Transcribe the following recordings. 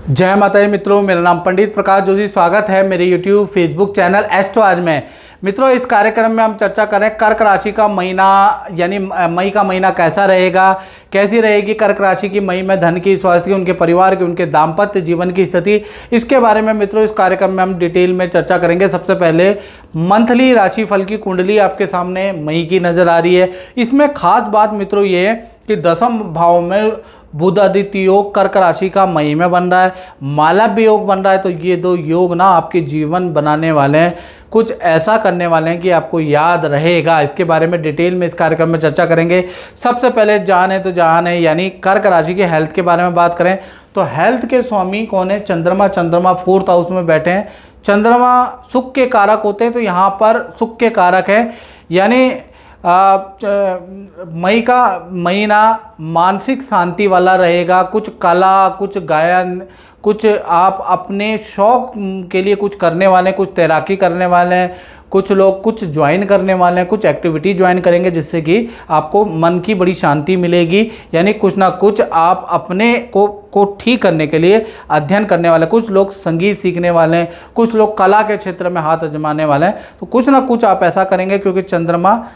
जय माता दी मित्रों, मेरा नाम पंडित प्रकाश जोशी। स्वागत है मेरे YouTube फेसबुक चैनल एस्ट्रो आज में। मित्रों, इस कार्यक्रम में हम चर्चा करें कर्क राशि का महीना यानी मई का महीना कैसा रहेगा, कैसी रहेगी कर्क राशि की मई में धन की, स्वास्थ्य की, उनके परिवार की, उनके दाम्पत्य जीवन की स्थिति, इसके बारे में मित्रों इस कार्यक्रम में हम डिटेल में चर्चा करेंगे। सबसे पहले मंथली राशिफल की कुंडली आपके सामने मई की नज़र आ रही है। इसमें खास बात मित्रों ये है कि दसम भाव में बुध आदित्य योग कर्क राशि का मई में बन रहा है, मालव्य योग बन रहा है। तो ये दो योग ना आपके जीवन बनाने वाले हैं, कुछ ऐसा करने वाले हैं कि आपको याद रहेगा। इसके बारे में डिटेल में इस कार्यक्रम में चर्चा करेंगे। सबसे पहले जान है तो जान है, यानी कर्क राशि के हेल्थ के बारे में बात करें तो हेल्थ के स्वामी कौन है? चंद्रमा। चंद्रमा 4th हाउस में बैठे हैं। चंद्रमा सुख के कारक होते हैं, तो यहाँ पर सुख के कारक है, यानी मई का महीना मानसिक शांति वाला रहेगा। कुछ कला, कुछ गायन, कुछ आप अपने शौक के लिए कुछ करने वाले हैं, कुछ तैराकी करने वाले हैं, कुछ लोग कुछ ज्वाइन करने वाले हैं, कुछ एक्टिविटी ज्वाइन करेंगे जिससे कि आपको मन की बड़ी शांति मिलेगी। यानी कुछ ना कुछ आप अपने को ठीक करने के लिए अध्ययन करने वाले, कुछ लोग संगीत सीखने वाले हैं, कुछ लोग कला के क्षेत्र में हाथ आजमाने वाले हैं। तो कुछ ना कुछ आप ऐसा करेंगे क्योंकि चंद्रमा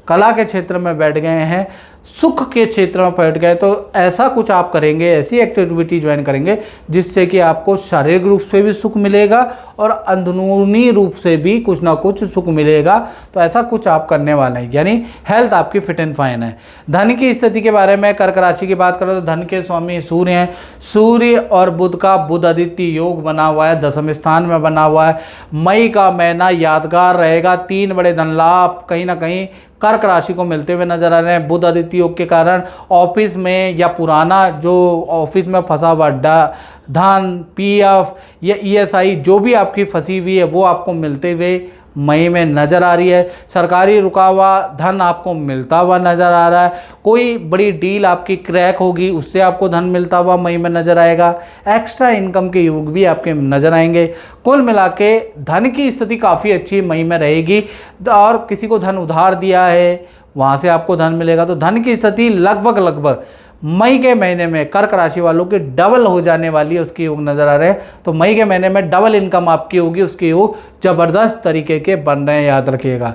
कला के क्षेत्र में बैठ गए हैं, सुख के क्षेत्र में बैठ गए। तो ऐसा कुछ आप करेंगे, ऐसी एक्टिविटी ज्वाइन करेंगे जिससे कि आपको शारीरिक रूप से भी सुख मिलेगा और अंदरूनी रूप से भी कुछ ना कुछ सुख मिलेगा। तो ऐसा कुछ आप करने वाले हैं, यानी हेल्थ आपकी फिट एंड फाइन है। धन की स्थिति के बारे में कर्क राशि की बात करें तो धन के स्वामी सूर्य हैं। सूर्य और बुध का बुध आदित्य योग बना हुआ है, 10वें स्थान में बना हुआ है। मई का महीना यादगार रहेगा। 3 बड़े धन लाभ कहीं ना कहीं कर्क राशि को मिलते हुए नजर आ रहे हैं। बुध आदित्य योग के कारण ऑफिस में या पुराना जो ऑफिस में फंसा हुआ धन, पीएफ या ईएसआई जो भी आपकी फंसी हुई है वो आपको मिलते हुए मई में नज़र आ रही है। सरकारी रुका हुआ धन आपको मिलता हुआ नज़र आ रहा है। कोई बड़ी डील आपकी क्रैक होगी, उससे आपको धन मिलता हुआ मई में नज़र आएगा। एक्स्ट्रा इनकम के योग भी आपके नज़र आएंगे। कुल मिला के धन की स्थिति काफ़ी अच्छी मई में रहेगी। और किसी को धन उधार दिया है वहाँ से आपको धन मिलेगा। तो धन की स्थिति लगभग मई के महीने में कर्क राशि वालों की डबल हो जाने वाली है, उसके योग नज़र आ रहे हैं। तो मई के महीने में डबल इनकम आपकी होगी, उसके योग ज़बरदस्त तरीके के बन रहे हैं, याद रखिएगा।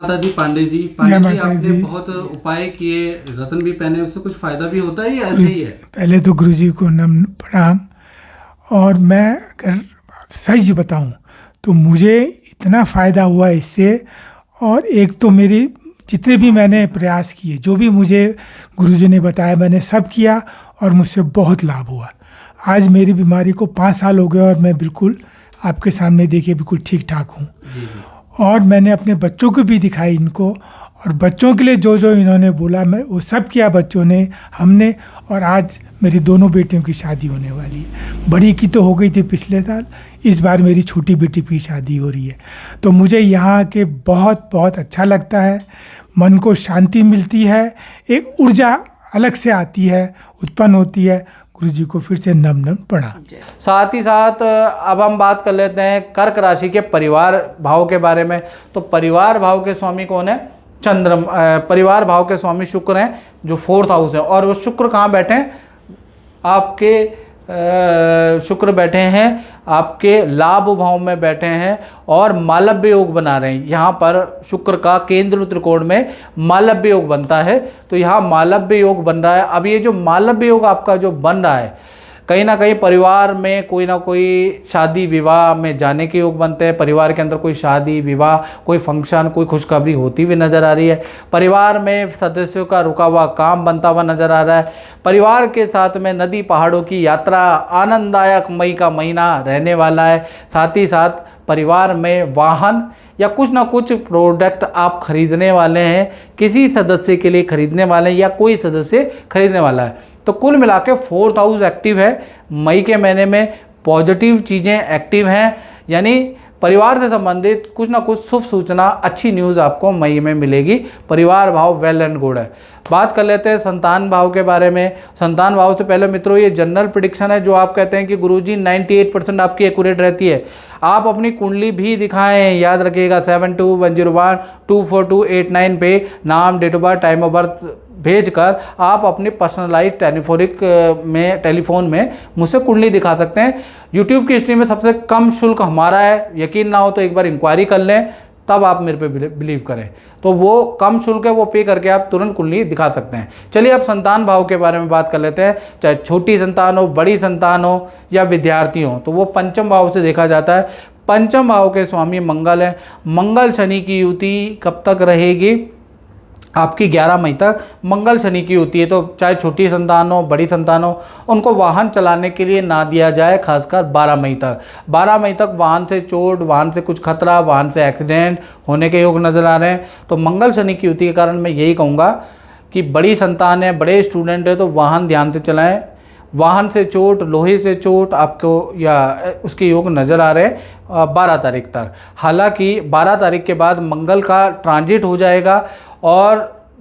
माता जी, पांडे जी आपने बहुत उपाय किए, रत्न भी पहने, उससे कुछ फायदा भी होता है या ऐसे ही है? पहले तो गुरुजी को नमन प्रणाम। और मैं अगर सच बताऊं तो मुझे इतना फ़ायदा हुआ इससे। और एक तो मेरी जितने भी मैंने प्रयास किए, जो भी मुझे गुरुजी ने बताया मैंने सब किया और मुझसे बहुत लाभ हुआ। आज मेरी बीमारी को 5 साल हो गए और मैं बिल्कुल आपके सामने देखिए बिल्कुल ठीक ठाक हूँ। और मैंने अपने बच्चों को भी दिखाई इनको, और बच्चों के लिए जो जो इन्होंने बोला मैं वो सब किया बच्चों ने, हमने। और आज मेरी दोनों बेटियों की शादी होने वाली है। बड़ी की तो हो गई थी पिछले साल, इस बार मेरी छोटी बेटी की शादी हो रही है। तो मुझे यहाँ के बहुत अच्छा लगता है, मन को शांति मिलती है, एक ऊर्जा अलग से आती है, उत्पन्न होती है। गुरुजी को फिर से नम प्रणाम। साथ ही साथ अब हम बात कर लेते हैं कर्क राशि के परिवार भाव के बारे में। तो परिवार भाव के स्वामी कौन है? परिवार भाव के स्वामी शुक्र हैं, जो 4th हाउस है। और वो शुक्र कहाँ बैठे हैं? आपके शुक्र बैठे हैं आपके लाभ भाव में बैठे हैं और मालव्य योग बना रहे हैं। यहाँ पर शुक्र का केंद्र त्रिकोण में मालव्य योग बनता है। तो यहाँ मालव्य योग बन रहा है। अब ये जो मालव्य योग आपका जो बन रहा है, कहीं ना कहीं परिवार में कोई ना कोई शादी विवाह में जाने के योग बनते हैं। परिवार के अंदर कोई शादी विवाह, कोई फंक्शन, कोई खुशखबरी होती हुई नज़र आ रही है। परिवार में सदस्यों का रुका हुआ काम बनता हुआ नज़र आ रहा है। परिवार के साथ में नदी पहाड़ों की यात्रा, आनंददायक मई का महीना रहने वाला है। साथ ही साथ परिवार में वाहन या कुछ ना कुछ प्रोडक्ट आप खरीदने वाले हैं, किसी सदस्य के लिए खरीदने वाले हैं या कोई सदस्य खरीदने वाला है। तो कुल मिला के 4th हाउस एक्टिव है मई के महीने में। पॉजिटिव चीज़ें एक्टिव हैं, यानी परिवार से संबंधित कुछ ना कुछ शुभ सूचना, अच्छी न्यूज़ आपको मई में मिलेगी। परिवार भाव वेल एंड गुड है। बात कर लेते हैं संतान भाव के बारे में। संतान भाव से पहले मित्रों ये जनरल प्रेडिक्शन है, जो आप कहते हैं कि गुरुजी 98% आपकी एक्यूरेट रहती है। आप अपनी कुंडली भी दिखाएं, याद रखिएगा 7210124289 पे नाम, date of birth, time of birth भेजकर आप अपनी पर्सनलाइज टेलीफोन में मुझसे कुंडली दिखा सकते हैं। यूट्यूब की हिस्ट्री में सबसे कम शुल्क हमारा है, यकीन ना हो तो एक बार इंक्वायरी कर लें, तब आप मेरे पे बिलीव करें। तो वो कम शुल्क है, वो पे करके आप तुरंत कुंडली दिखा सकते हैं। चलिए अब संतान भाव के बारे में बात कर लेते हैं। चाहे छोटी संतान हो, बड़ी संतान हो या विद्यार्थी हो, तो वो पंचम भाव से देखा जाता है। पंचम भाव के स्वामी मंगल है। मंगल शनि की युति कब तक रहेगी? आपकी 11 मई तक मंगल शनि की होती है। तो चाहे छोटी संतान हो, बड़ी संतान हो, उनको वाहन चलाने के लिए ना दिया जाए, खासकर 12 मई तक। 12 मई तक वाहन से चोट, वाहन से कुछ खतरा, वाहन से एक्सीडेंट होने के योग नज़र आ रहे हैं। तो मंगल शनि की युति के कारण मैं यही कहूँगा कि बड़ी संतान है, बड़े स्टूडेंट है, तो वाहन ध्यान से चलाएँ। वाहन से चोट, लोहे से चोट आपको या उसके योग नज़र आ रहे हैं 12 तारीख तक। हालांकि 12 तारीख के बाद मंगल का ट्रांजिट हो जाएगा और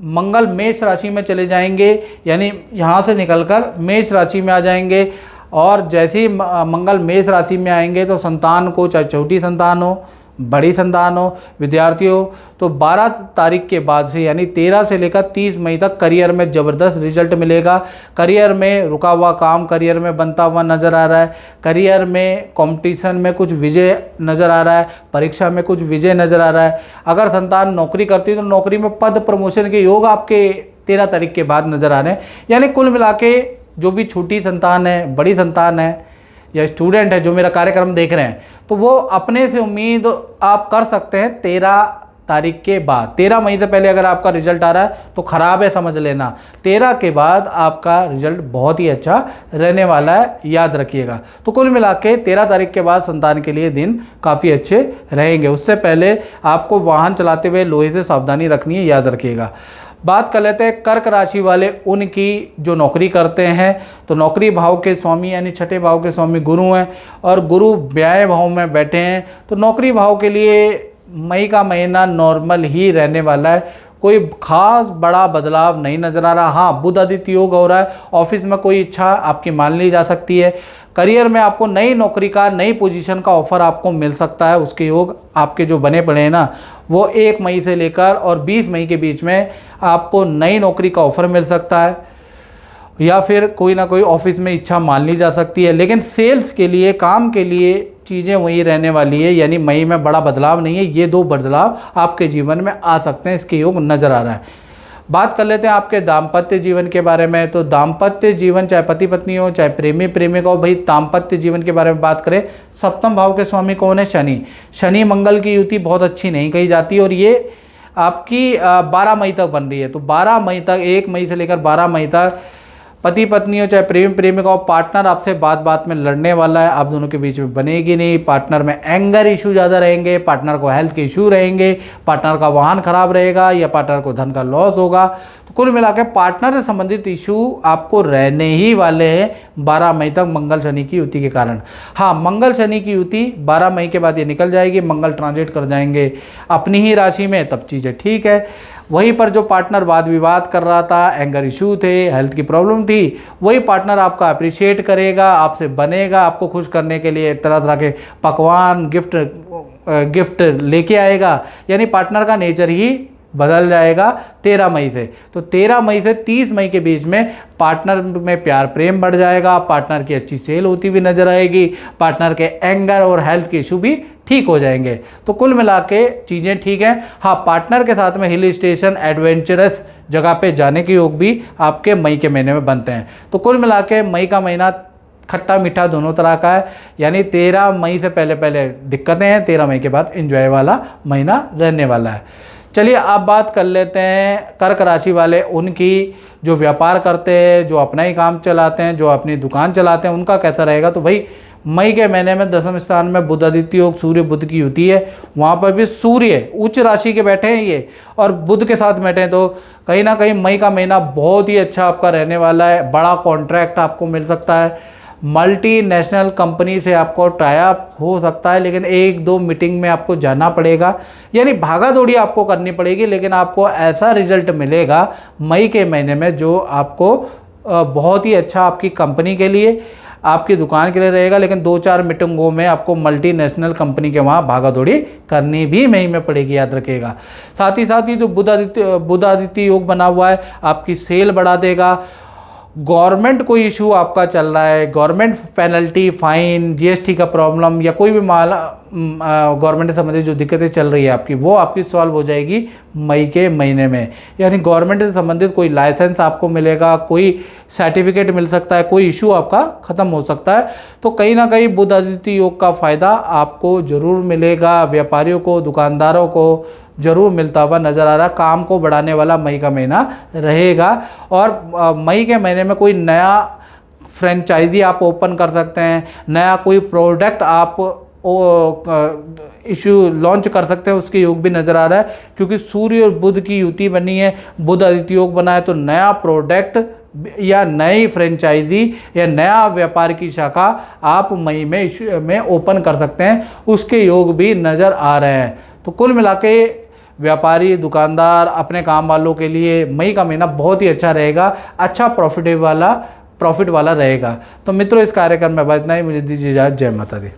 मंगल मेष राशि में चले जाएंगे, यानी यहाँ से निकलकर मेष राशि में आ जाएंगे। और जैसे ही मंगल मेष राशि में आएंगे तो संतान को, चाहे छोटी संतान हो, बड़ी संतान हो, विद्यार्थी हो, तो 12 तारीख के बाद से यानी 13 से लेकर 30 मई तक करियर में ज़बरदस्त रिजल्ट मिलेगा। करियर में रुका हुआ काम करियर में बनता हुआ नज़र आ रहा है। करियर में कंपटीशन में कुछ विजय नज़र आ रहा है। परीक्षा में कुछ विजय नज़र आ रहा है। अगर संतान नौकरी करती है तो नौकरी में पद प्रमोशन के योग आपके 13 तारीख के बाद नज़र आ रहे हैं। यानी कुल मिला के जो भी छोटी संतान है, बड़ी संतान है या स्टूडेंट है जो मेरा कार्यक्रम देख रहे हैं, तो वो अपने से उम्मीद आप कर सकते हैं 13 तारीख के बाद। 13 मई से पहले अगर आपका रिजल्ट आ रहा है तो ख़राब है, समझ लेना। 13 के बाद आपका रिजल्ट बहुत ही अच्छा रहने वाला है, याद रखिएगा। तो कुल मिला के 13 तारीख के बाद संतान के लिए दिन काफ़ी अच्छे रहेंगे। उससे पहले आपको वाहन चलाते हुए लोहे से सावधानी रखनी है, याद रखिएगा। बात कर लेते हैं कर्क राशि वाले उनकी जो नौकरी करते हैं। तो नौकरी भाव के स्वामी यानी छठे भाव के स्वामी गुरु हैं और गुरु व्यय भाव में बैठे हैं। तो नौकरी भाव के लिए मई का महीना नॉर्मल ही रहने वाला है, कोई खास बड़ा बदलाव नहीं नज़र आ रहा। हाँ, बुध आदित्य योग हो रहा है, ऑफिस में कोई इच्छा आपकी मान ली जा सकती है। करियर में आपको नई नौकरी का, नई पोजीशन का ऑफर आपको मिल सकता है। उसके योग आपके जो बने पड़े हैं ना, वो 1 मई से लेकर और 20 मई के बीच में आपको नई नौकरी का ऑफर मिल सकता है, या फिर कोई ना कोई ऑफिस में इच्छा मान ली जा सकती है। लेकिन सेल्स के लिए, काम के लिए चीज़ें वही रहने वाली है, यानी मई में बड़ा बदलाव नहीं है। ये 2 बदलाव आपके जीवन में आ सकते हैं, इसके योग नज़र आ रहा है। बात कर लेते हैं आपके दाम्पत्य जीवन के बारे में। तो दाम्पत्य जीवन, चाहे पति पत्नी हो, चाहे प्रेमी प्रेमिका हो, भाई दाम्पत्य जीवन के बारे में बात करें, सप्तम भाव के स्वामी कौन है? शनि। शनि मंगल की युति बहुत अच्छी नहीं कही जाती और ये आपकी 12 मई तक बन रही है। तो 12 मई तक, 1 मई से लेकर 12 मई तक पति पत्नी हो, चाहे प्रेमी प्रेमिका हो, पार्टनर आपसे बात बात में लड़ने वाला है, आप दोनों के बीच में बनेगी नहीं। पार्टनर में एंगर इशू ज़्यादा रहेंगे, पार्टनर को हेल्थ के इशू रहेंगे, पार्टनर का वाहन खराब रहेगा या पार्टनर को धन का लॉस होगा। तो कुल मिलाकर पार्टनर से संबंधित इशू आपको रहने ही वाले हैं 12 मई तक मंगल शनि की युति के कारण। हाँ, मंगल शनि की युति 12 मई के बाद ये निकल जाएगी, मंगल ट्रांजिट कर जाएंगे अपनी ही राशि में, तब चीज़ें ठीक है। वहीं पर जो पार्टनर वाद विवाद कर रहा था, एंगर इशू थे, हेल्थ की प्रॉब्लम थी, वही पार्टनर आपका अप्रिशिएट करेगा, आपसे बनेगा, आपको खुश करने के लिए तरह तरह के पकवान, गिफ्ट लेके आएगा। यानी पार्टनर का नेचर ही बदल जाएगा 13 मई से। तो 13 मई से 30 मई के बीच में पार्टनर में प्यार प्रेम बढ़ जाएगा, पार्टनर की अच्छी सेल होती हुई नजर आएगी, पार्टनर के एंगर और हेल्थ के इशू भी ठीक हो जाएंगे। तो कुल मिला के चीज़ें ठीक हैं। हाँ, पार्टनर के साथ में हिल स्टेशन, एडवेंचरस जगह पे जाने के योग भी आपके मई के महीने में बनते हैं। तो कुल मिला के मई का महीना खट्टा मीठा दोनों तरह का है, यानी 13 मई से पहले पहले दिक्कतें हैं, 13 मई के बाद एंजॉय वाला महीना रहने वाला है। चलिए अब बात कर लेते हैं कर्क राशि वाले उनकी, जो व्यापार करते हैं, जो अपना ही काम चलाते हैं, जो अपनी दुकान चलाते हैं, उनका कैसा रहेगा। तो भाई मई के महीने में 10वें स्थान में बुध आदित्य योग, सूर्य बुध की युति है, वहाँ पर भी सूर्य उच्च राशि के बैठे हैं ये और बुध के साथ बैठे हैं। तो कहीं ना कहीं मई का महीना बहुत ही अच्छा आपका रहने वाला है। बड़ा कॉन्ट्रैक्ट आपको मिल सकता है, मल्टीनेशनल कंपनी से आपको टाई अप हो सकता है, लेकिन 1-2 मीटिंग में आपको जाना पड़ेगा, यानी भागा दौड़ी आपको करनी पड़ेगी। लेकिन आपको ऐसा रिजल्ट मिलेगा मई के महीने में जो आपको बहुत ही अच्छा आपकी कंपनी के लिए, आपकी दुकान के लिए रहेगा, लेकिन 2-4 मीटिंगों में आपको मल्टीनेशनल कंपनी के वहाँ भागा दौड़ी करनी भी मई में पड़ेगी, याद रखिएगा। साथ ही जो बुध आदित्य योग बना हुआ है आपकी सेल बढ़ा देगा। गवर्नमेंट कोई इशू आपका चल रहा है, गवर्नमेंट पेनल्टी, फाइन, जीएसटी का प्रॉब्लम या कोई भी गवर्नमेंट से संबंधित जो दिक्कतें चल रही है आपकी, वो आपकी सॉल्व हो जाएगी मई के महीने में। यानी गवर्नमेंट से संबंधित कोई लाइसेंस आपको मिलेगा, कोई सर्टिफिकेट मिल सकता है, कोई इशू आपका ख़त्म हो सकता है। तो कहीं ना कहीं बुध आदित्य योग का फ़ायदा आपको ज़रूर मिलेगा, व्यापारियों को, दुकानदारों को ज़रूर मिलता हुआ नज़र आ रहा। काम को बढ़ाने वाला मई का महीना रहेगा। और मई के महीने में कोई नया फ्रेंचाइजी आप ओपन कर सकते हैं, नया कोई प्रोडक्ट आप इशू लॉन्च कर सकते हैं, उसके योग भी नज़र आ रहा है। क्योंकि सूर्य और बुध की युति बनी है, बुध आदित्य योग बना है, तो नया प्रोडक्ट या नई फ्रेंचाइजी या नया व्यापार की शाखा आप मई में ओपन कर सकते हैं, उसके योग भी नज़र आ रहे हैं। तो कुल मिला के व्यापारी, दुकानदार, अपने काम वालों के लिए मई का महीना बहुत ही अच्छा रहेगा, अच्छा प्रॉफिट वाला रहेगा। तो मित्रों, इस कार्यक्रम में बस इतना ही। मुझे दीजिए इजाज़त। जय माता दी।